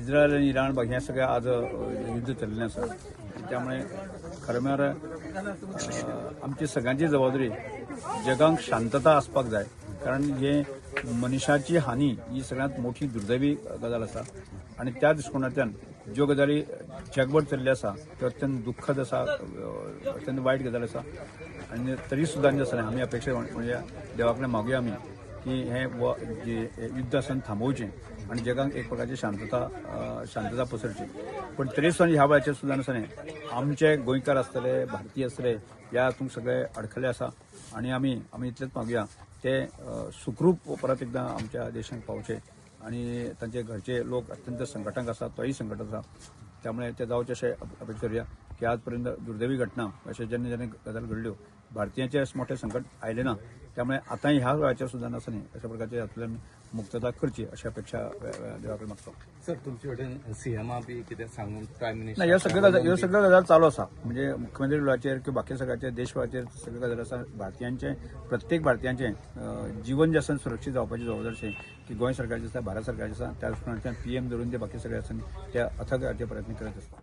Israel आणि Iran बघ हे सगळं आज युद्ध चल्लेलें आसा. त्यामुळे खरें म्हळ्यार आमची सगळ्यांची जबाबदारी जगांक शांतता आसपाक जाय. कारण हे मनशाची हानी ही सगळ्यांत मोठी दुर्दैवी गजाल आसा आणि त्या दृश्टिकोनांतल्यान ज्यो गजाली जगभर चल्ले आसा त्यो अत्यंत दुख्खद आसा, अत्यंत वायट गजाल आसा. आणि तरी सुद्दां आसतना आमी अपेक्षा म्हणजे देवा कडेन मागुया आमी की हे युद्ध आसन थांबोवचें आणि जगांक एक प्रकारची शांतता पसरची. पण तरी सुद्दां ह्या वेळाचेर सुद्दां आसतना आमचे गोंयकार आसतले, भारतीय आसतले, ह्या हातूंत सगळे अडखले आसा आणि आमी इतलेंच मागुया ते सुखरूप परत एकदां आमच्या देशांत पावचे आणि तांचे घरचे लोक अत्यंत संकटांत आसा, तोही संकट आसा. त्यामुळे ते जावचे अशें अपेक्षा करूया की आज पर्यंत दुर्दैवी घटना अशें जेन्ना जेन्ना गजाल घडल्यो भारतीयांचे मोठे संकट आयले ना. त्यामुळे आतांय ह्या वेळाचेर सुद्दां आसतना अशा प्रकारचे हातूंतल्यान मुक्तता करची अशी अपेक्षा देवा कडेन मागता. सर तुमचे कडेन सीएमा बी कितें सांगून प्रायम मिनिस्टर ना ह्यो सगळ्यो गजाल चालू आसा. म्हणजे मुख्यमंत्री लेवलाचेर किंवा बाकी सगळ्याचेर देशभराचेर सगळ्यो गजाली आसा. भारतीयांचे प्रत्येक भारतीयांचे जीवन जे आसा सुरक्षीत जावपाची जबाबदारी की गोंय सरकारची आसा, भारत सरकारची आसा. त्या दृश्टिकोनांतल्यान PM धरून ते बाकी सगळे आसा ते अथक प्रयत्न करत आसतात.